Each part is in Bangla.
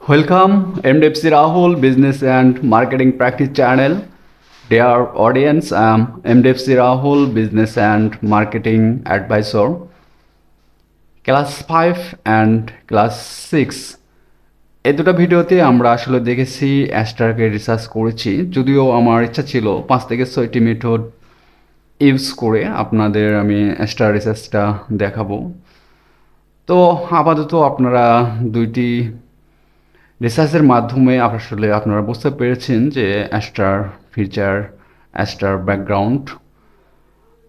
Welcome MDFC Rahul Business and Marketing Practice Channel. Dear audience, I am MDFC Rahul Business and Marketing Advisor. Class 5 and Class 6 এই দুটো ভিডিওতে আমরা আসলে দেখেছি অ্যাস্ট্রাকে রিসার্চ করেছি, যদিও আমার ইচ্ছা ছিল 5 থেকে 6টি মেথড ইউজ করে আপনাদের আমি অ্যাস্ট্রা রিসার্চটা দেখাবো। তো আপাতত আপনারা দুইটি রিসার্চের মাধ্যমে আসলে আপনারা বুঝতে পেরেছেন যে অ্যাস্ট্রার ফিচার, অ্যাস্ট্রার ব্যাকগ্রাউন্ড,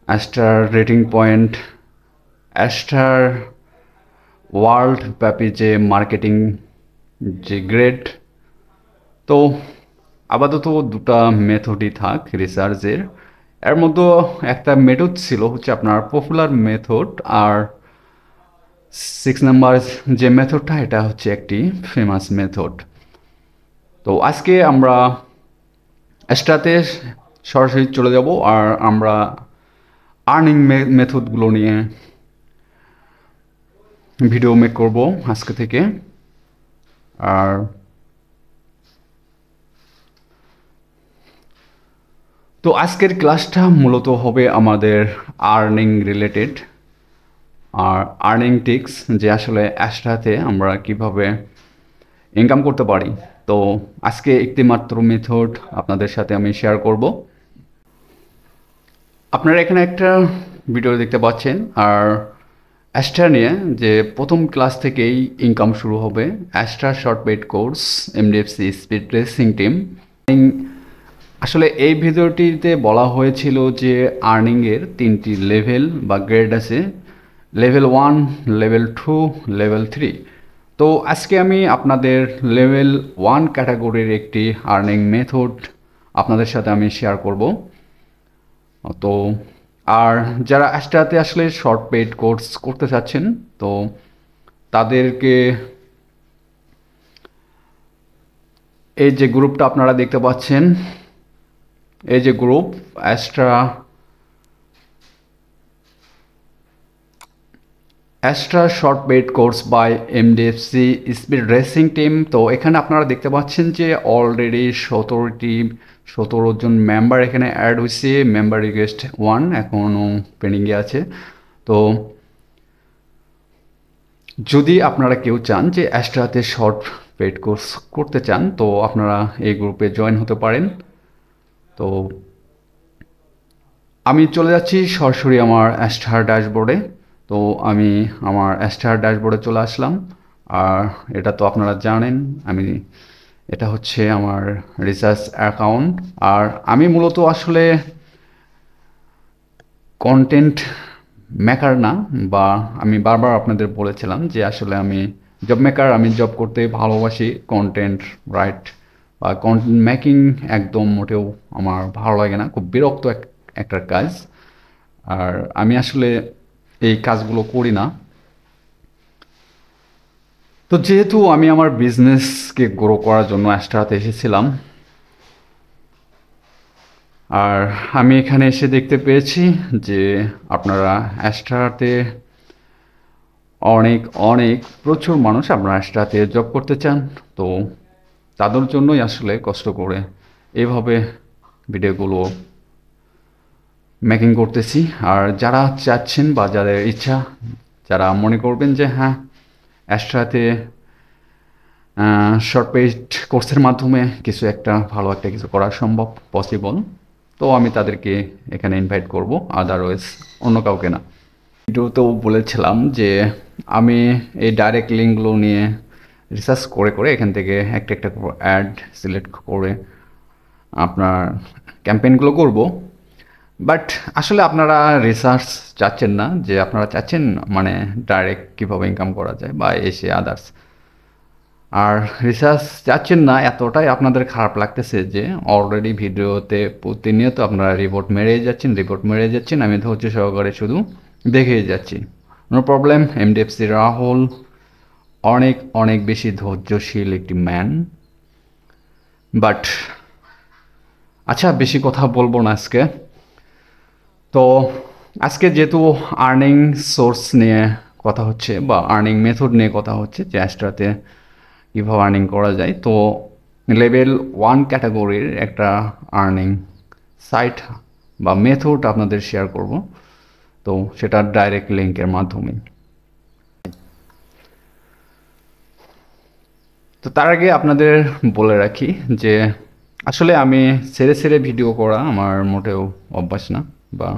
অ্যাস্ট্রার রেটিং পয়েন্ট, অ্যাস্ট্রার ওয়ার্ল্ড ব্যাপী যে মার্কেটিং যে গ্রেড। তো আপাতত দুটা মেথডই থাক রিসার্চের। এর মধ্যে একটা মেথড ছিল হচ্ছে আপনার পপুলার মেথড, আর 6 নাম্বার যে মেথডটা এটা হচ্ছে একটি ফেমাস মেথড। তো আজকে আমরা অ্যাস্ট্রাতে সরাসরি চলে যাব, আর আমরা আর্নিং মেথডগুলো নিয়ে ভিডিও মেক করব আজকে থেকে। আর তো আজকের ক্লাসটা মূলত হবে আমাদের আর্নিং রিলেটেড, আর আর্নিং টিক্স, যে আসলে অ্যাস্ট্রাতে আমরা কিভাবে ইনকাম করতে পারি। তো আজকে একটি মাত্র মেথড আপনাদের সাথে আমি শেয়ার করব। আপনারা এখানে একটা ভিডিও দেখতে পাচ্ছেন, আর অ্যাস্ট্রা নিয়ে যে প্রথম ক্লাস থেকেই ইনকাম শুরু হবে। Astra short paid course, MDFC speed racing team. আসলে এই ভিডিওটিতে বলা হয়েছিল যে আর্নিংয়ের 3টি লেভেল বা গ্রেড আছে, লেভেল 1, লেভেল 2, লেভেল 3। তো আজকে আমি আপনাদের লেভেল 1 ক্যাটাগরির একটি আর্নিং মেথড আপনাদের সাথে আমি শেয়ার করব। তো আর যারা অ্যাস্ট্রাতে আসলে শর্ট পেইড কোর্স করতে চাচ্ছেন, তো তাদেরকে এই যে গ্রুপটা আপনারা দেখতে পাচ্ছেন, এই যে group Astra short paid course by MDFC speed racing team. তো এখানে আপনারা দেখতে পাচ্ছেন যে অলরেডি 17 জন মেম্বার এখানে অ্যাড হয়েছে। মেম্বার রিকোয়েস্ট 1 এখনও পেন্ডিংয়ে আছে। তো যদি আপনারা কেউ চান যে অ্যাস্ট্রাতে শর্ট পেইড কোর্স করতে চান, তো আপনারা এই গ্রুপে জয়েন হতে পারেন। তো আমি চলে যাচ্ছি সরাসরি আমার অ্যাস্ট্রার ড্যাশবোর্ডে। তো আমি আমার অ্যাস্ট্রার ড্যাশবোর্ডে চলে আসলাম, আর এটা তো আপনারা জানেন এটা হচ্ছে আমার রিসার্চ অ্যাকাউন্ট। আর আমি মূলত আসলে কন্টেন্ট মেকার না, বা আমি বারবার আপনাদের বলেছিলাম যে আসলে আমি জব মেকার, আমি জব করতে ভালোবাসি। কন্টেন্ট রাইট বা কন্টেন্ট মেকিং একদম মোটেও আমার ভালো লাগে না, খুব বিরক্ত একটা কাজ। আর আমি আসলে এই কাজগুলো করি না। তো যেহেতু আমি আমার বিজনেসকে গ্রো করার জন্য অ্যাস্ট্রাতে এসেছিলাম, আর আমি এখানে এসে দেখতে পেয়েছি যে আপনারা অ্যাস্ট্রাতে প্রচুর মানুষ আপনারা অ্যাস্ট্রাতে জব করতে চান। তো তাদের জন্যই আসলে কষ্ট করে এইভাবে ভিডিওগুলো মেকিং করতেছি। আর যারা চাচ্ছেন বা যাদের ইচ্ছা, যারা মনে করবেন যে হ্যাঁ অ্যাস্ট্রাতে শর্ট পেইড কোর্সের মাধ্যমে ভালো একটা কিছু করা সম্ভব, পসিবল, তো আমি তাদেরকে এখানে ইনভাইট করব, আদারওয়াইজ অন্য কাউকে না। ভিডিওতেও বলেছিলাম যে আমি এই ডাইরেক্ট লিঙ্কগুলো নিয়ে রিসার্চ করে এখান থেকে একটা অ্যাড সিলেক্ট করে আপনার ক্যাম্পেইনগুলো করব। বাট আসলে আপনারা রিসার্চ চাচ্ছেন না, যে আপনারা চাচ্ছেন মানে ডাইরেক্ট কীভাবে ইনকাম করা যায় বা এসে আদার্স, আর রিসার্চ চাচ্ছেন না। এতটাই আপনাদের খারাপ লাগতেছে যে অলরেডি ভিডিওতে প্রতিনিয়ত আপনারা রিপোর্ট মেরে যাচ্ছেন। আমি ধৈর্য সহকারে শুধু দেখেই যাচ্ছি। নো প্রবলেম, এমডিএফসি রাহুল অনেক বেশি ধৈর্যশীল একটি ম্যান। বাট আচ্ছা, বেশি কথা বলবো না আজকে। তো আজকে যেহেতু আর্নিং সোর্স নিয়ে কথা হচ্ছে বা আর্নিং মেথড নিয়ে কথা হচ্ছে, যে অ্যাস্ট্রাতে কীভাবে আর্নিং করা যায়। তো লেভেল 1 ক্যাটাগরির একটা আর্নিং সাইট বা মেথড আপনাদের শেয়ার করব, তো সেটা ডাইরেক্ট লিঙ্কের মাধ্যমে। তো তার আগে আপনাদের বলে রাখি যে আসলে আমি ছেড়ে ছেড়ে ভিডিও করা আমার মোটেও অভ্যাস না বা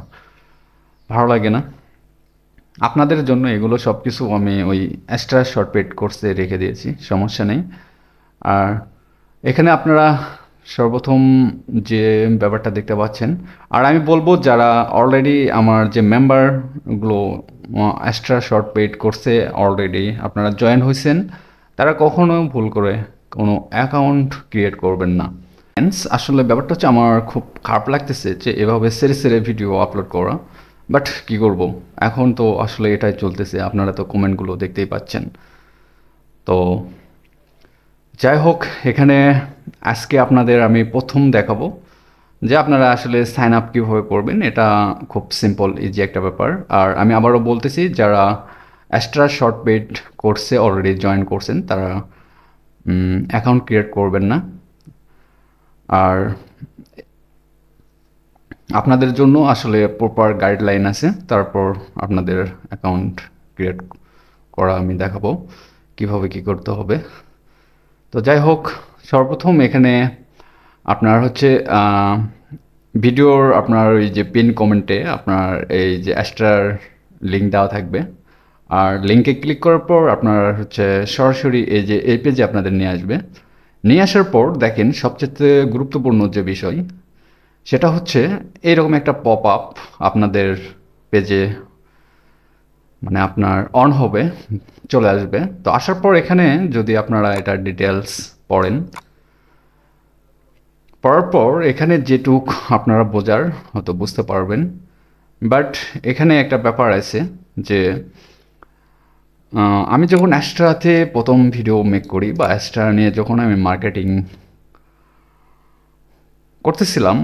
ভালো লাগে না। আপনাদের জন্য এগুলো সব কিছু আমি ওই এক্সট্রা শর্টপেড কোর্সে রেখে দিয়েছি, সমস্যা নেই। আর এখানে আপনারা সর্বপ্রথম যে ব্যাপারটা দেখতে পাচ্ছেন, আর আমি বলবো যারা অলরেডি আমার যে মেম্বারগুলো এক্সট্রা শর্টপেড কোর্সে অলরেডি আপনারা জয়েন হয়েছেন, তারা কখনো ভুল করে কোনো অ্যাকাউন্ট ক্রিয়েট করবেন না। আসলে ব্যাপারটা হচ্ছে আমার খুব খারাপ লাগতেছে যে এভাবে সেরে সেরে ভিডিও আপলোড করা, বাট কি করব, এখন তো আসলে এটাই চলতেছে, আপনারা তো কমেন্টগুলো দেখতেই পাচ্ছেন। তো যাই হোক, এখানে আজকে আপনাদের আমি প্রথম দেখাবো যে আপনারা আসলে সাইন আপ কীভাবে করবেন। এটা খুব সিম্পল ইজি একটা ব্যাপার। আর আমি আবারও বলতেছি, যারা এক্সট্রা শর্টপেড কোর্সে অলরেডি জয়েন করছেন তারা অ্যাকাউন্ট ক্রিয়েট করবেন না। আর আপনাদের জন্য আসলে প্রপার গাইডলাইন আছে, তারপর আপনাদের অ্যাকাউন্ট ক্রিয়েট করা আমি দেখাবো কিভাবে কি করতে হবে। তো যাই হোক, সর্বপ্রথম এখানে আপনার হচ্ছে ভিডিওর আপনার ওই যে পিন কমেন্টে আপনার এই যে এক্সট্রার লিঙ্ক দেওয়া থাকবে, আর লিঙ্কে ক্লিক করার পর আপনার হচ্ছে সরাসরি এই যে এই পেজে আপনাদের নিয়ে আসবে। নিয়ে আসার পর দেখেন সবচেয়ে গুরুত্বপূর্ণ যে বিষয়, সেটা হচ্ছে এইরকম একটা পপ আপ আপনাদের পেজে মানে আপনার অন হবে, চলে আসবে। তো আসার পর এখানে যদি আপনারা এটা ডিটেলস পড়েন, পড়ার পর এখানে যেটুক আপনারা বোঝার হয়তো বুঝতে পারবেন, বাট এখানে একটা ব্যাপার আছে যে আমি যখন অ্যাস্ট্রাতে প্রথম ভিডিও মেক করি বা অ্যাস্ট্রা নিয়ে যখন আমি মার্কেটিং করতেছিলাম,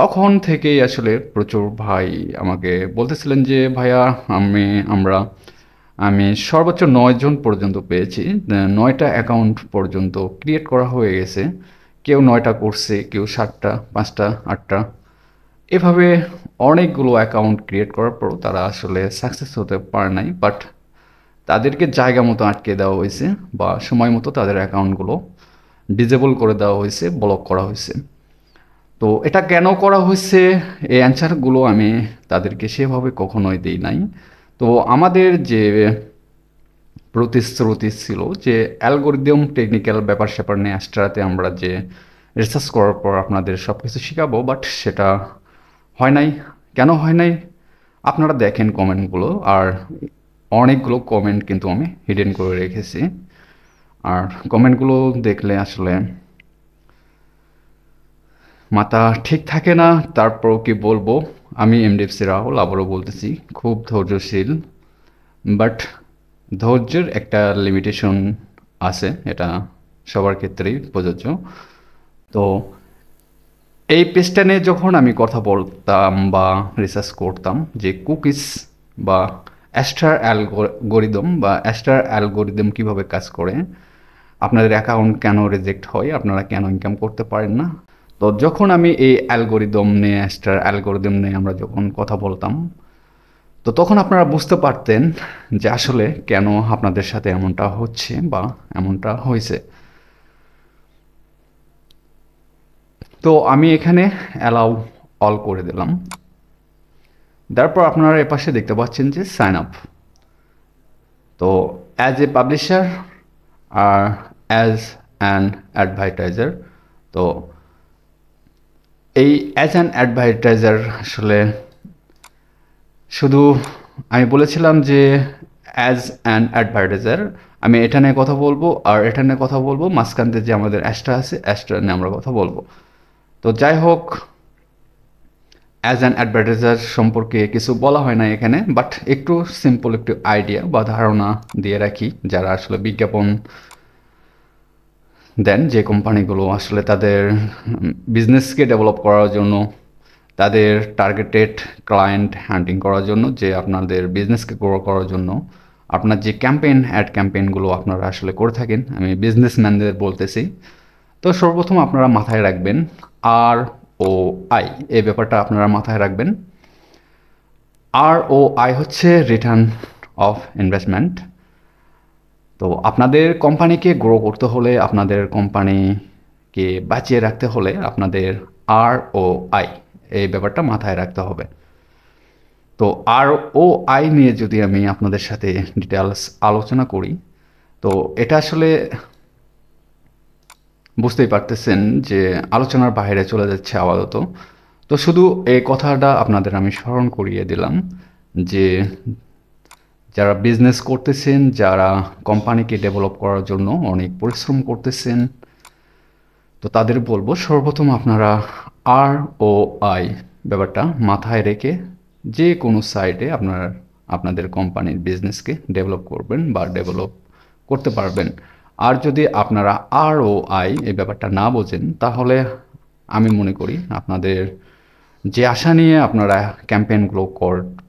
তখন থেকেই আসলে প্রচুর ভাই আমাকে বলতেছিলেন যে ভাইয়া আমি সর্বোচ্চ 9 জন পর্যন্ত পেয়েছি, 9টা অ্যাকাউন্ট পর্যন্ত ক্রিয়েট করা হয়ে গেছে। কেউ 9টা করছে, কেউ 7টা, 5টা, 8টা, এভাবে অনেকগুলো অ্যাকাউন্ট ক্রিয়েট করার পরও তারা আসলে সাকসেস হতে পারে নাই। বাট তাদেরকে জায়গা মতো আটকে দেওয়া হয়েছে বা সময় মতো তাদের অ্যাকাউন্টগুলো ডিজেবল করে দেওয়া হয়েছে, ব্লক করা হয়েছে। তো এটা কেন করা হয়েছে, এই অ্যান্সারগুলো আমি তাদেরকে সেভাবে কখনোই দিই নাই। তো আমাদের যে প্রতিশ্রুতি ছিল যে অ্যালগোরিদম টেকনিক্যাল ব্যাপার স্যাপার নিয়ে অ্যাস্ট্রাতে আমরা যে রিসার্চ করার পর আপনাদের সব কিছু শেখাবো, বাট সেটা হয় নাই। কেন হয় নাই আপনারা দেখেন কমেন্টগুলো, আর অনেকগুলো কমেন্ট কিন্তু আমি হিডেন করে রেখেছি। আর কমেন্টগুলো দেখলে আসলে মাথা ঠিক থাকে না। তারপরও কি বলবো, আমি এমডিএফসি রাহুল আবারও বলতেছি, খুব ধৈর্যশীল, বাট ধৈর্যের একটা লিমিটেশন আছে, এটা সবার ক্ষেত্রেই প্রযোজ্য। তো এই পেজটা নিয়ে যখন আমি কথা বলতাম বা রিসার্চ করতাম যে কুকিজ বা অ্যাস্ট্রার অ্যালগোরিদম কীভাবে কাজ করে, আপনাদের অ্যাকাউন্ট কেন রিজেক্ট হয়, আপনারা কেন ইনকাম করতে পারেন না, তো যখন আমি এই অ্যাস্ট্রার অ্যালগোরিদম নিয়ে আমরা যখন কথা বলতাম, তো তখন আপনারা বুঝতে পারতেন যে আসলে কেন আপনাদের সাথে এমনটা হচ্ছে বা এমনটা হয়েছে। তো আমি এখানে অ্যালাউ অল করে দিলাম। তারপর আপনারা এপাশে দেখতে পাচ্ছেন যে সাইন আপ। তো অ্যাজ এ পাবলিশার আর অ্যাজ অ্যান অ্যাডভার্টাইজার, তো এই অ্যাজ অ্যান অ্যাডভার্টাইজার আসলে শুধু আমি বলেছিলাম যে অ্যাজ অ্যান অ্যাডভার্টাইজার আমি এটা নিয়ে কথা বলবো, আর এটা নিয়ে কথা বলবো মাঝখানতে যে আমাদের অ্যাস্ট্রা আছে, অ্যাস্ট্রা নিয়ে আমরা কথা বলবো। তো যাই হোক, অ্যাজ অ্যান অ্যাডভার্টাইজার সম্পর্কে কিছু বলা হয় না এখানে, বাট একটু সিম্পল একটু আইডিয়া বা ধারণা দিয়ে রাখি। যারা আসলে বিজ্ঞাপন দেন, যে কোম্পানিগুলো আসলে তাদের বিজনেসকে ডেভেলপ করার জন্য, তাদের টার্গেটেড ক্লায়েন্ট হান্টিং করার জন্য, যে আপনাদের বিজনেসকে গ্রো করার জন্য আপনার যে অ্যাড ক্যাম্পেইনগুলো আপনারা আসলে করে থাকেন, আমি বিজনেসম্যানদের বলতেছি। তো সর্বপ্রথম আপনারা মাথায় রাখবেন ROI, এই ব্যাপারটা আপনারা মাথায় রাখবেন। ROI হচ্ছে রিটার্ন অফ ইনভেস্টমেন্ট। তো আপনাদের কোম্পানিকে গ্রো করতে হলে, আপনাদের কোম্পানিকে বাঁচিয়ে রাখতে হলে আপনাদের ROI এই ব্যাপারটা মাথায় রাখতে হবে। তো ROI নিয়ে যদি আমি আপনাদের সাথে ডিটেলস আলোচনা করি, তো এটা আসলে বুঝতেই পারতেছেন যে আলোচনার বাইরে চলে যাচ্ছে আপাতত। তো শুধু এই কথাটা আপনাদের আমি স্মরণ করিয়ে দিলাম যে যারা বিজনেস করতেছেন, যারা কোম্পানিকে ডেভেলপ করার জন্য অনেক পরিশ্রম করতেছেন, তো তাদের বলবো সর্বপ্রথম আপনারা ROI ব্যাপারটা মাথায় রেখে যে কোনো সাইটে আপনাদের কোম্পানির বিজনেসকে ডেভেলপ করবেন বা ডেভেলপ করতে পারবেন। আর যদি আপনারা ROI এই ব্যাপারটা না বোঝেন, তাহলে আমি মনে করি আপনাদের যে আশা নিয়ে আপনারা ক্যাম্পেইনগুলো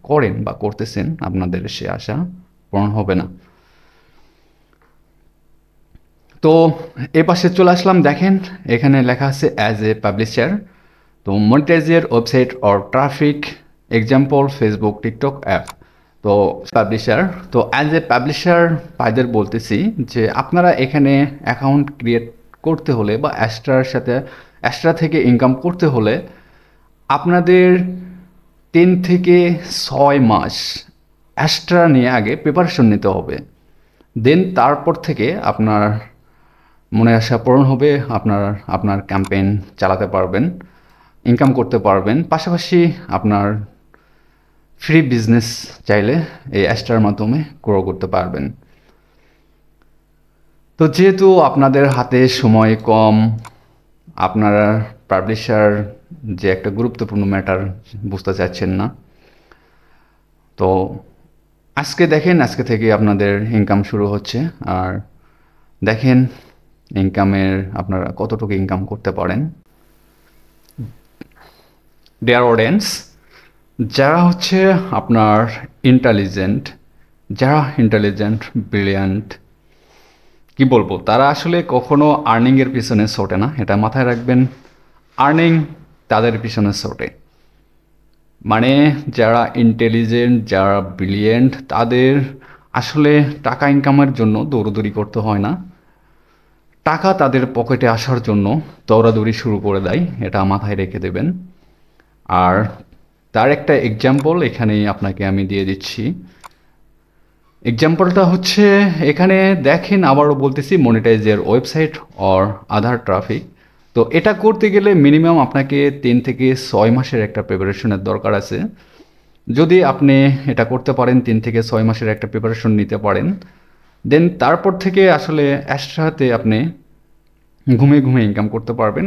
করেন বা করতেছেন, আপনাদের সে আশা পূরণ হবে না। তো এ পাশে চলে আসলাম, দেখেন এখানে লেখা আছে অ্যাজ এ পাবলিশার। তো মনিটাইজের website or traffic, example Facebook, TikTok app. তো পাবলিশার, তো অ্যাজ এ পাবলিশার ভাইদের বলতেছি যে আপনারা এখানে অ্যাকাউন্ট ক্রিয়েট করতে হলে বা অ্যাস্ট্রা থেকে ইনকাম করতে হলে আপনাদের 3 থেকে 6 মাস অ্যাস্ট্রা নিয়ে আগে প্রিপারেশন নিতে হবে। দেন তারপর থেকে আপনার মনে আশা পূরণ হবে, আপনার ক্যাম্পেইন চালাতে পারবেন, ইনকাম করতে পারবেন। পাশাপাশি আপনার ফ্রি বিজনেস চাইলে এই অ্যাস্ট্রার মাধ্যমে গ্রো করতে পারবেন। তো যেহেতু আপনাদের হাতে সময় কম, আপনারা পাবলিশার যে একটা গুরুত্বপূর্ণ ম্যাটার বুঝতে চাচ্ছেন না, তো আজকে থেকে আপনাদের ইনকাম শুরু হচ্ছে। আর দেখেন আপনারা কতটুকু ইনকাম করতে পারেন। ডিয়ার অডিয়েন্স, যারা হচ্ছে আপনার ইন্টেলিজেন্ট ব্রিলিয়ান্ট, কি বলবো, তারা আসলে কখনো আর্নিংয়ের পিছনে ছোটে না, এটা মাথায় রাখবেন। আর্নিং তাদের পিছনে ছোটে। মানে যারা ইন্টেলিজেন্ট, যারা ব্রিলিয়েন্ট, তাদের আসলে টাকা ইনকামের জন্য দৌড়দৌড়ি করতে হয় না, টাকা তাদের পকেটে আসার জন্য দৌড়াদৌড়ি শুরু করে দেয়, এটা মাথায় রেখে দেবেন। আর তার একটা এক্সাম্পল এখানেই আপনাকে আমি দিয়ে দিচ্ছি। এক্সাম্পলটা হচ্ছে এখানে দেখেন, আবারও বলতেছি, মনিটাইজের ওয়েবসাইট অর আধার ট্রাফিক। তো এটা করতে গেলে মিনিমাম আপনাকে 3 থেকে 6 মাসের একটা প্রিপারেশনের দরকার আছে। যদি আপনি এটা করতে পারেন, 3 থেকে 6 মাসের একটা প্রিপারেশন নিতে পারেন, দেন তারপর থেকে আসলে অ্যাস্ট্রাতে আপনি ঘুমিয়ে ইনকাম করতে পারবেন।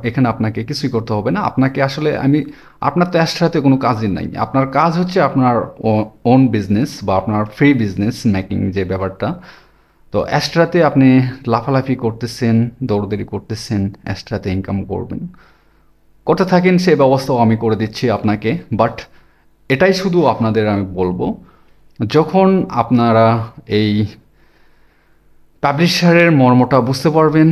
এখানে আপনাকে কিছুই করতে হবে না। আপনার তো অ্যাস্ট্রাতে কোনো কাজই নাই। আপনার কাজ হচ্ছে আপনার ওন বিজনেস বা আপনার ফ্রি বিজনেস মেকিং যে ব্যাপারটা। তো অ্যাস্ট্রাতে আপনি লাফালাফি করতেছেন, দৌড়দৌড়ি করতেছেন, অ্যাস্ট্রাতে ইনকাম করতে থাকেন, সে ব্যবস্থাও আমি করে দিচ্ছি আপনাকে। বাট এটাই শুধু আপনাদের আমি বলবো, যখন আপনারা এই পাবলিশারের মর্মটা বুঝতে পারবেন,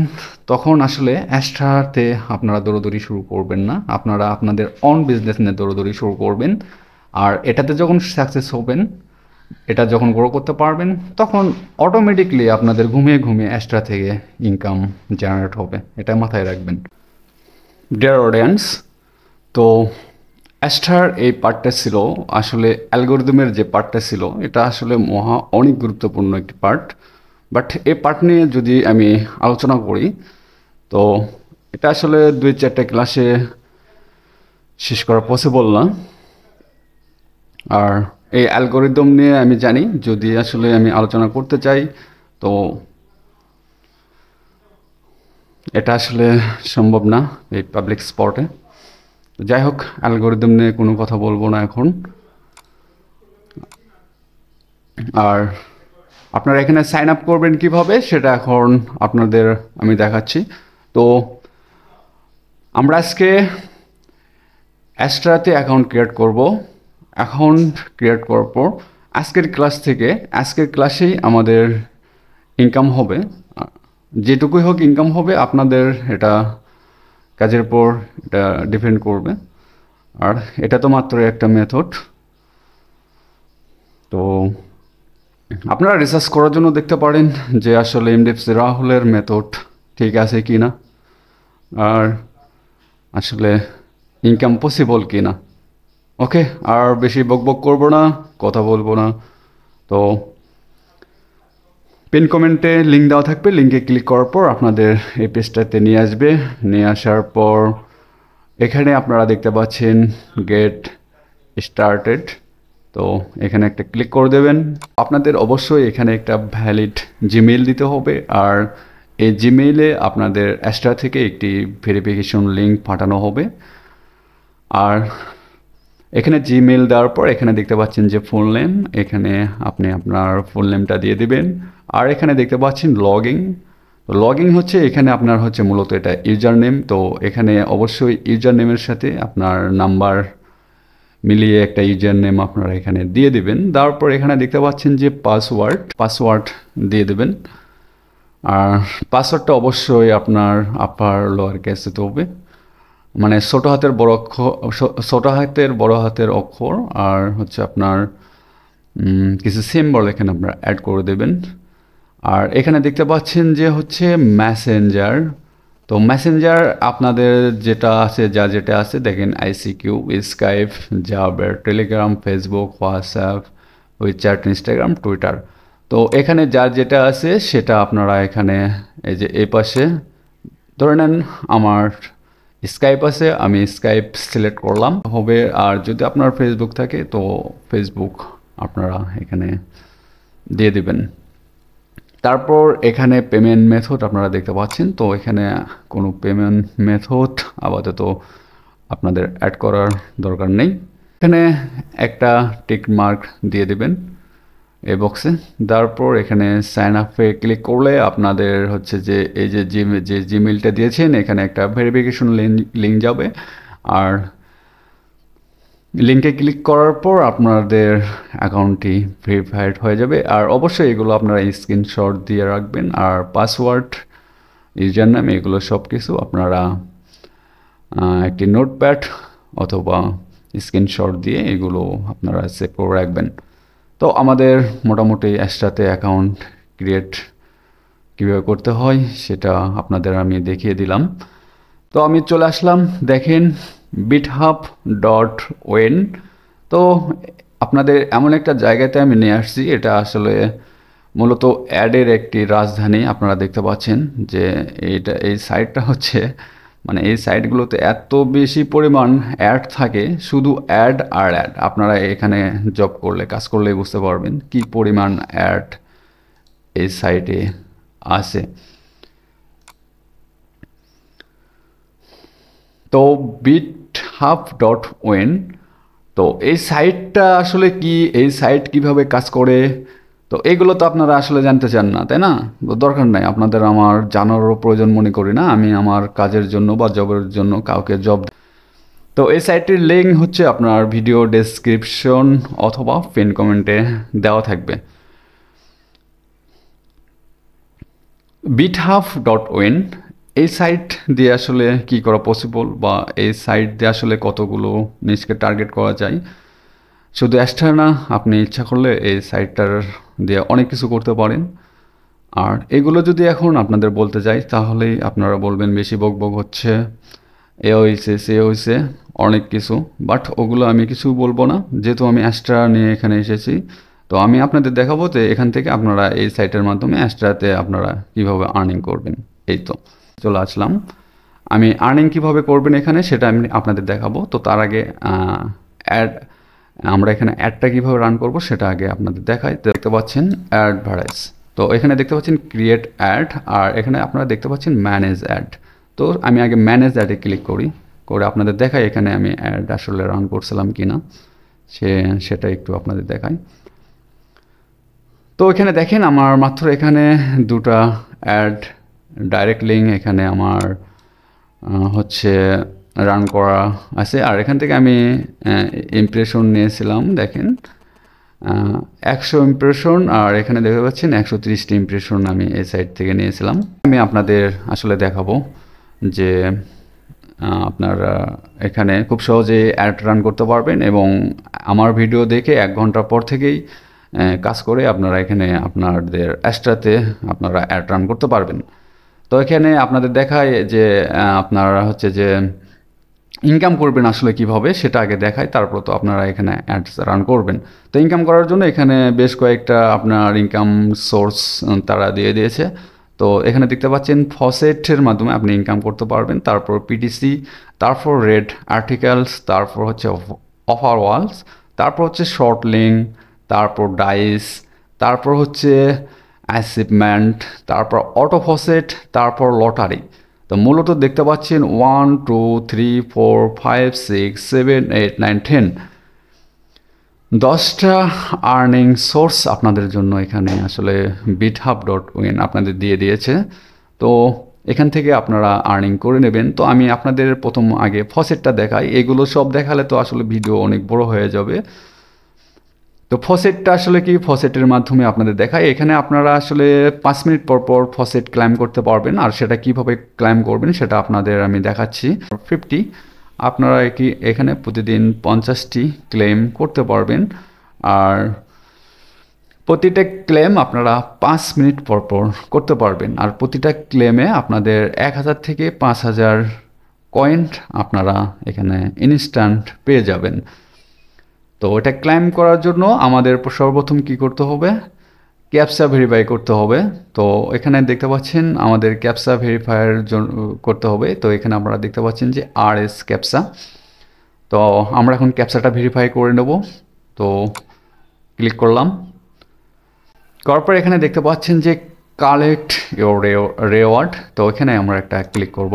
তখন আসলে অ্যাস্ট্রাতে আপনারা দৌড়দৌড়ি শুরু করবেন না, আপনারা আপনাদের অন বিজনেস নিয়ে দৌড়দৌড়ি শুরু করবেন। আর এটাতে যখন সাকসেস হবেন, এটা যখন গ্রো করতে পারবেন, তখন অটোমেটিকলি আপনাদের ঘুমিয়ে অ্যাস্ট্রা থেকে ইনকাম জেনারেট হবে, এটা মাথায় রাখবেন। ডিয়ার অডিয়েন্স, তো অ্যাস্ট্রার এই পার্টটা ছিল আসলে অ্যালগোরিদমের যে পার্টটা ছিল, এটা আসলে অনেক গুরুত্বপূর্ণ একটি পার্ট। বাট এই পার্ট নিয়ে যদি আমি আলোচনা করি, তো এটা আসলে 2-4টা ক্লাসে শেষ করা পসিবল না। আর এই অ্যালগোরিদম নিয়ে আমি জানি, যদি আসলে আমি আলোচনা করতে চাই, তো এটা আসলে সম্ভব না এই পাবলিক স্পটে। যাই হোক, অ্যালগোরিদম নিয়ে কোনো কথা বলবো না এখন। আর আপনারা এখানে সাইন আপ করবেন কিভাবে, সেটা এখন আপনাদের আমি দেখাচ্ছি। তো আমরা আজকে অ্যাস্ট্রাতে অ্যাকাউন্ট ক্রিয়েট করব। অ্যাকাউন্ট ক্রিয়েট করার পর আজকের ক্লাসেই আমাদের ইনকাম হবে, যেটুকুই হোক ইনকাম হবে, আপনাদের এটা কাজের উপর এটা ডিপেন্ড করবে। আর এটা তো মাত্র একটা মেথড, তো আপনারা রিসার্চ করার জন্য দেখতে পারেন যে আসলে এমডিএফসি রাহুলের মেথড ঠিক আছে কি না, আর আসলে ইনকাম পসিবল কি না। ওকে, আর বেশি বকবক করবো না, কথা বলবো না। তো পিন কমেন্টে লিঙ্ক দেওয়া থাকবে, লিঙ্কে ক্লিক করার পর আপনাদের এই পেজটাতে নিয়ে আসবে। নিয়ে আসার পর এখানে আপনারা দেখতে পাচ্ছেন গেট স্টার্টেড, তো এখানে একটা ক্লিক করে দেবেন। আপনাদের অবশ্যই এখানে একটা ভ্যালিড জিমেইল দিতে হবে, আর এই জিমেইলে আপনাদের অ্যাস্ট্রা থেকে একটি ভেরিফিকেশন লিঙ্ক পাঠানো হবে। আর এখানে জিমেইল দেওয়ার পর এখানে দেখতে পাচ্ছেন যে ফুল নেম, এখানে আপনি আপনার ফুল নেমটা দিয়ে দিবেন। আর এখানে দেখতে পাচ্ছেন লগইন হচ্ছে, এখানে আপনার হচ্ছে মূলত এটা ইউজার নেম। তো এখানে অবশ্যই ইউজার নেমের সাথে আপনার নাম্বার মিলিয়ে একটা ইউজার নেম আপনারা এখানে দিয়ে দিবেন। তারপর এখানে দেখতে পাচ্ছেন যে পাসওয়ার্ড দিয়ে দেবেন। আর পাসওয়ার্ডটা অবশ্যই আপনার আপার লোয়ার কেসে হতে হবে, মানে ছোট হাতের বড় হাতের অক্ষর, আর হচ্ছে আপনার কিছু সিম্বল এখানে আপনারা অ্যাড করে দেবেন। আর এখানে দেখতে পাচ্ছেন যে হচ্ছে মেসেঞ্জার, তো মেসেঞ্জার আপনাদের যেটা আছে দেখেন, ICQ, Skype, Jabber, Telegram, Facebook, WhatsApp, WeChat, Instagram, Twitter. তো এখানে যার যেটা আছে সেটা আপনারা এখানে এই যে এই পাশে ধরে নেন আমার স্কাইপ আছে, আমি স্কাইপ সিলেক্ট করলাম হবে। আর যদি আপনার ফেসবুক থাকে তো ফেসবুক আপনারা এখানে দিয়ে দিবেন। তারপর এখানে পেমেন্ট মেথড আপনারা দেখতে পাচ্ছেন, তো এখানে কোনো পেমেন্ট মেথড আপাতত আপনাদের অ্যাড করার দরকার নেই। এখানে একটা টিক মার্ক দিয়ে দিবেন এই বক্সে। তারপর এখানে সাইন আপে ক্লিক করলে আপনাদের হচ্ছে যে এই যে জিমেইলটা দিয়েছেন এখানে একটা ভেরিফিকেশন লিঙ্ক যাবে, আর লিঙ্কে ক্লিক করার পর আপনাদের অ্যাকাউন্টটি ভেরিফাইড হয়ে যাবে। আর অবশ্যই এগুলো আপনারা স্ক্রিনশট দিয়ে রাখবেন, আর পাসওয়ার্ড, ইউজার নেম, এগুলো সব কিছু আপনারা একটি নোটপ্যাড অথবা স্ক্রিনশট দিয়ে এগুলো আপনারা সেভ করে রাখবেন। তো আমাদের মোটামুটি অ্যাস্ট্রাতে অ্যাকাউন্ট ক্রিয়েট কীভাবে করতে হয় সেটা আপনাদের আমি দেখিয়ে দিলাম। তো আমি চলে আসলাম, দেখেন github.win। তো আপনাদের এমন একটা জায়গাতে আমি নিয়ে আসছি, এটা আসলে মূলত অ্যাডের একটি রাজধানী। আপনারা দেখতে পাচ্ছেন যে এই সাইটটা হচ্ছে, মানে এই সাইটগুলোতে এত বেশি পরিমাণ অ্যাড থাকে, শুধু অ্যাড আর অ্যাড। আপনারা এখানে কাজ করলেই বুঝতে পারবেন কি পরিমাণ অ্যাড এই সাইটে আছে। তো github.win, তো এই সাইটটা আসলে কি, এই সাইট কিভাবে কাজ করে, তো এগুলো তো আপনারা আসলে জানতে চান না, তাই না? দরকার নাই, আপনাদের আমার জানারও প্রয়োজন মনে করি না। আমি আমার কাজের জন্য বা জবের জন্য কাউকে জব। তো এই সাইটটির লিঙ্ক হচ্ছে আপনার ভিডিও ডেসক্রিপশন অথবা পিন কমেন্টে দেওয়া থাকবে। github.win, এই সাইট দিয়ে আসলে কি করা পসিবল, বা এই সাইট দিয়ে আসলে কতগুলো নিচকে টার্গেট করা যায়। শুধু অ্যাস্ট্রা না, আপনি ইচ্ছা করলে এই সাইটটার দিয়ে অনেক কিছু করতে পারেন। আর এগুলো যদি এখন আপনাদের বলতে যাই তাহলেই আপনারা বলবেন বেশি বকবক হচ্ছে, এ হয়েছে সে হয়েছে অনেক কিছু, বাট ওগুলো আমি কিছু বলবো না, যেহেতু আমি অ্যাস্ট্রা নিয়ে এখানে এসেছি। তো আমি আপনাদের দেখাবো যে এখান থেকে আপনারা এই সাইটের মাধ্যমে অ্যাস্ট্রাতে আপনারা কিভাবে আর্নিং করবেন। এই তো চলে আসলাম, আমি আর্নিং কিভাবে করবেন এখানে সেটা আমি আপনাদের দেখাবো। তো তার আগে আমরা এখানে অ্যাডটা কীভাবে রান করব সেটা আগে আপনাদের দেখাই। দেখতে পাচ্ছেন অ্যাডভার্টাইজ, তো এখানে দেখতে পাচ্ছেন ক্রিয়েট অ্যাড, আর এখানে আপনারা দেখতে পাচ্ছেন ম্যানেজ অ্যাড। তো আমি আগে ম্যানেজ অ্যাডে ক্লিক করে আপনাদের দেখাই এখানে আমি অ্যাড আসলে রান করছিলাম কি না সেটা একটু আপনাদের দেখাই। তো এখানে দেখেন আমার মাত্র এখানে দুটা অ্যাড ডাইরেক্ট লিঙ্ক এখানে আমার হচ্ছে রান করা আছে। আর এখান থেকে আমি ইমপ্রেশন নিয়েছিলাম, দেখেন 100 ইমপ্রেশন, আর এখানে দেখতে পাচ্ছেন 130টি ইমপ্রেশন আমি এই সাইট থেকে নিয়েছিলাম। আমি আপনাদের আসলে দেখাবো যে আপনারা এখানে খুব সহজে অ্যাড রান করতে পারবেন এবং আমার ভিডিও দেখে 1 ঘন্টা পর থেকেই কাজ করে আপনারা এখানে আপনাদের অ্যাস্ট্রাতে আপনারা অ্যাড রান করতে পারবেন। তো এখানে আপনাদের দেখায় যে আপনারা হচ্ছে যে ইনকাম করবেন আসলে কিভাবে সেটা আগে দেখায়, তারপর তো আপনারা এখানে অ্যাডস রান করবেন। তো ইনকাম করার জন্য এখানে বেশ কয়েকটা আপনার ইনকাম সোর্স তারা দিয়ে দিয়েছে। তো এখানে দেখতে পাচ্ছেন ফসেটের মাধ্যমে আপনি ইনকাম করতে পারবেন, তারপর পিটিসি, তারপর রেড আর্টিকেলস, তারপর হচ্ছে অফার ওয়ালস, তারপর হচ্ছে শর্ট লিঙ্ক, তারপর ডাইস, তারপর হচ্ছে অ্যাচিভমেন্ট, তারপর অটো ফসেট, তারপর লটারি। তো মূলত দেখতে পাচ্ছেন 1 2 3 4 5 6 7 8 9 10 10টা আর্নিং সোর্স আপনাদের জন্য এখানে আসলে github.win আপনাদের দিয়ে দিয়েছে। তো এখান থেকে আপনারা আর্নিং করে নেবেন। তো আমি আপনাদের প্রথম আগে ফসেটটা দেখাই, এগুলো সব দেখালে তো আসলে ভিডিও অনেক বড় হয়ে যাবে। তো ফসেটটা আসলে কি, ফসেটের মাধ্যমে আপনাদের দেখায় এখানে আপনারা আসলে 5 মিনিট পর পর ফসেট ক্লাইম করতে পারবেন, আর সেটা কিভাবে ক্লাইম করবেন সেটা আপনাদের আমি দেখাচ্ছি। 50 আপনারা এখানে প্রতিদিন 50টি ক্লেম করতে পারবেন, আর প্রতিটা ক্লেম আপনারা 5 মিনিট পর পর করতে পারবেন, আর প্রতিটা ক্লেমে আপনাদের 1000 থেকে 5000 কয়েন আপনারা এখানে ইনস্ট্যান্ট পেয়ে যাবেন। তো এটা ক্লাইম করার জন্য আমাদের সর্বপ্রথম কি করতে হবে, ক্যাপচা ভেরিফাই করতে হবে। তো এখানে দেখতে পাচ্ছেন আমাদের ক্যাপচা ভেরিফাইয়ের জন্য করতে হবে। তো এখানে আপনারা দেখতে পাচ্ছেন যে RS ক্যাপচা। তো আমরা এখন ক্যাপচাটা ভেরিফাই করে নেব। তো ক্লিক করলাম, করার পর এখানে দেখতে পাচ্ছেন যে কালেক্ট ইউর রেওয়ার্ড। তো এখানে আমরা একটা ক্লিক করব।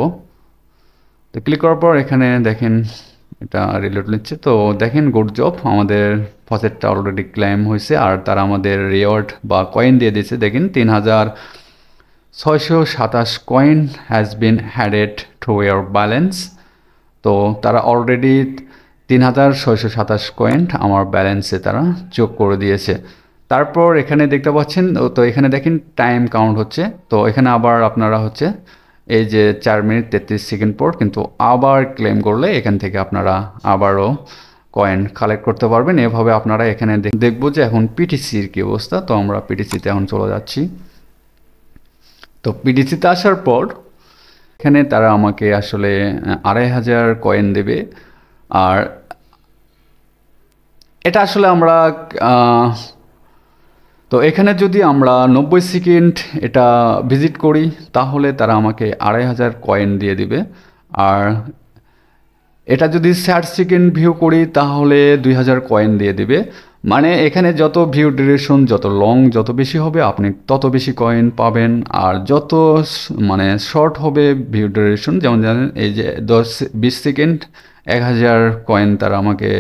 তো ক্লিক করার পর এখানে দেখেন এটা রিলোড নিচ্ছে। তো দেখেন গুড জব, আমাদের ফসেটটা অলরেডি ক্লেম হয়েছে, আর তারা আমাদের রিওয়ার্ড বা কয়েন দিয়ে দিয়েছে। দেখেন 3627 coin has been added to year balance. তো তারা অলরেডি 3627 কয়েন আমার ব্যালেন্সে তারা যোগ করে দিয়েছে। তারপর এখানে দেখতে পাচ্ছেন, তো এখানে দেখেন টাইম কাউন্ট হচ্ছে। তো এখানে আবার আপনারা হচ্ছে এই যে 4 মিনিট 33 সেকেন্ড পর কিন্তু আবার ক্লেম করলে এখান থেকে আপনারা আবারও কয়েন কালেক্ট করতে পারবেন। এভাবে আপনারা এখানে দেখবো যে এখন পিটিসির কি অবস্থা। তো আমরা পিটিসিতে এখন চলে যাচ্ছি। তো পিটিসিতে আসার পর এখানে তারা আমাকে আসলে 2500 কয়েন দেবে, আর এটা আসলে আমরা তো এখানে যদি আমরা 90 সেকেন্ড এটা ভিজিট করি তাহলে তারা আমাকে 2500 কয়েন দিয়ে দিবে, আর এটা যদি 60 সেকেন্ড ভিউ করি তাহলে 2000 কয়েন দিয়ে দিবে। মানে এখানে যত ভিউ ডিউরেশন যত লং যত বেশি হবে আপনি তত বেশি কয়েন পাবেন, আর যত মানে শর্ট হবে ভিউ ডিউরেশন, যেমন জানেন এই যে 10-20 সেকেন্ড 1000 কয়েন তারা আমাকে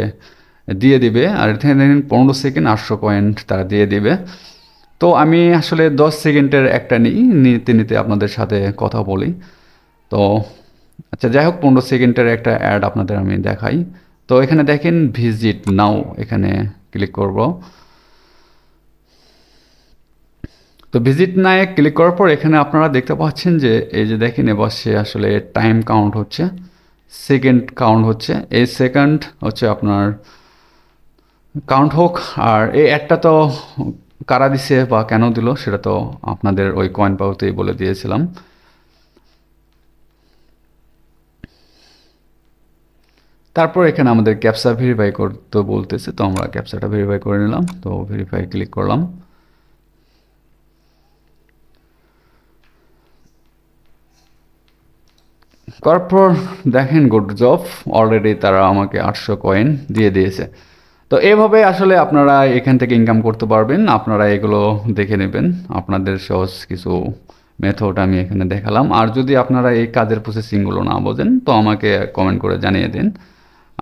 দিয়ে দিবে, আর এখানে দেখেন 15 সেকেন্ড 800 কয়েন তারা দিয়ে দিবে। তো আমি আসলে 10 সেকেন্ডের একটা নিতে নিতে আপনাদের সাথে কথা বলি। তো আচ্ছা যাই হোক, 15 সেকেন্ডের একটা অ্যাড আপনাদের আমি দেখাই। তো এখানে দেখেন ভিজিট নাও, এখানে ক্লিক করব। তো ভিজিট নাও ক্লিক করার পর এখানে আপনারা দেখতে পাচ্ছেন যে এই যে দেখেন এবার সে আসলে টাইম কাউন্ট হচ্ছে, সেকেন্ড কাউন্ট হচ্ছে, এই সেকেন্ড হচ্ছে আপনার কাউন্ট হোক। আর এই অ্যাডটা তো কারা দিছে বা কেন দিল সেটা তো আপনাদের ওই কয়েন পাওয়াতেই বলে দিয়েছিলাম। তারপর এখানে আমাদের ক্যাপচা ভেরিফাই করতে বলতেছে, তো আমরা ক্যাপচাটা ভেরিফাই করে নিলাম। তো ভেরিফাই ক্লিক করলাম। করার পর দেখেন গুড জব, অলরেডি তারা আমাকে 800 কয়েন দিয়ে দিয়েছে। তো এভাবে আসলে আপনারা এখান থেকে ইনকাম করতে পারবেন। আপনারা এগুলো দেখে নেবেন, আপনাদের সহজ কিছু মেথড আমি এখানে দেখালাম। আর যদি আপনারা এই কাজের প্রসেসিংগুলো না বোঝেন তো আমাকে কমেন্ট করে জানিয়ে দিন,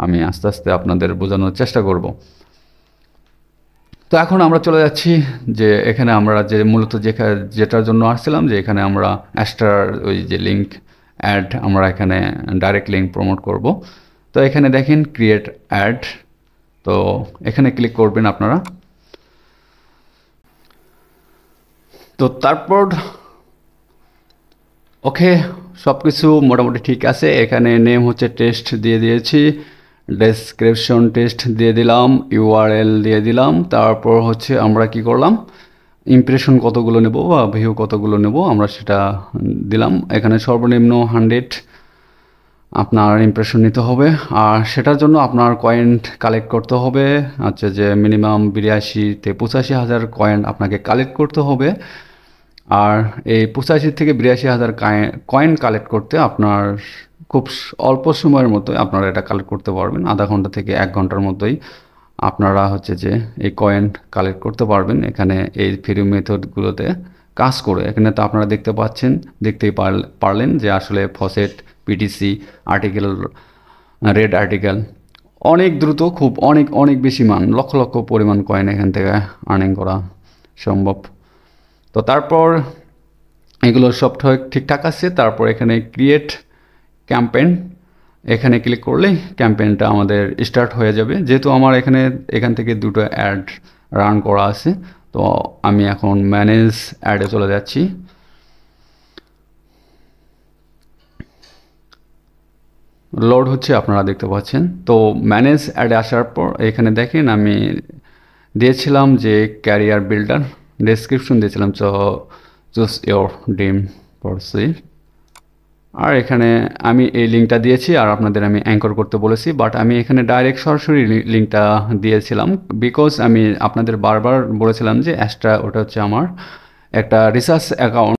আমি আস্তে আস্তে আপনাদের বোঝানোর চেষ্টা করব। তো এখন আমরা চলে যাচ্ছি যে এখানে আমরা যে মূলত যেটার জন্য আসছিলাম, যে এখানে আমরা অ্যাস্ট্রার ওই যে লিঙ্ক অ্যাড আমরা এখানে ডাইরেক্ট লিঙ্ক প্রমোট করব। তো এখানে দেখেন ক্রিয়েট অ্যাড, তো এখানে ক্লিক করবেন আপনারা। তো তারপর ওকে, সব কিছু মোটামুটি ঠিক আছে। এখানে নেম হচ্ছে টেস্ট দিয়ে দিয়েছি, ডেসক্রিপশন টেস্ট দিয়ে দিলাম, ইউআরএল দিয়ে দিলাম। তারপর হচ্ছে আমরা কি করলাম, ইমপ্রেশন কতগুলো নেব বা ভিউ কতগুলো নেব আমরা সেটা দিলাম। এখানে সর্বনিম্ন 100 আপনার ইমপ্রেশন নিতে হবে, আর সেটার জন্য আপনার কয়েন কালেক্ট করতে হবে। আচ্ছা, যে মিনিমাম 82,000 থেকে 85,000 কয়েন আপনাকে কালেক্ট করতে হবে। আর এই 85 থেকে 82,000 কয়েন কালেক্ট করতে আপনার খুব অল্প সময়ের মধ্যে আপনারা এটা কালেক্ট করতে পারবেন। আধা ঘন্টা থেকে 1 ঘন্টার মধ্যেই আপনারা হচ্ছে যে এই কয়েন কালেক্ট করতে পারবেন এখানে এই ফ্রি মেথডগুলোতে কাজ করে। এখানে তো আপনারা দেখতেই পারলেন যে আসলে faucet, PTC, article, red article অনেক দ্রুত, খুব অনেক অনেক বেশি মান, লক্ষ লক্ষ পরিমাণ কয়েন এখান থেকে আর্নিং করা সম্ভব। তো তারপর এগুলো সব ঠিকঠাক আছে। তারপর এখানে ক্রিয়েট ক্যাম্পেইন, এখানে ক্লিক করলেই ক্যাম্পেইনটা আমাদের স্টার্ট হয়ে যাবে। যেহেতু আমার এখান থেকে দুটো অ্যাড রান করা আছে, তো আমি এখন ম্যানেজ অ্যাডে চলে যাচ্ছি। লোড হচ্ছে, আপনারা দেখতে পাচ্ছেন। তো ম্যানেজ অ্যাডে আসার পর এখানে দেখেন আমি দিয়েছিলাম যে ক্যারিয়ার বিল্ডার, ডেসক্রিপশন দিয়েছিলাম চুজ ইয়োর ড্রিম পড়ছি। আর এখানে আমি এই লিঙ্কটা দিয়েছি, আর আপনাদের আমি অ্যাঙ্কর করতে বলেছি, বাট আমি এখানে ডাইরেক্ট সরাসরি লিঙ্কটা দিয়েছিলাম বিকজ আমি আপনাদের বারবার বলেছিলাম যে ওটা হচ্ছে আমার একটা রিসার্চ অ্যাকাউন্ট।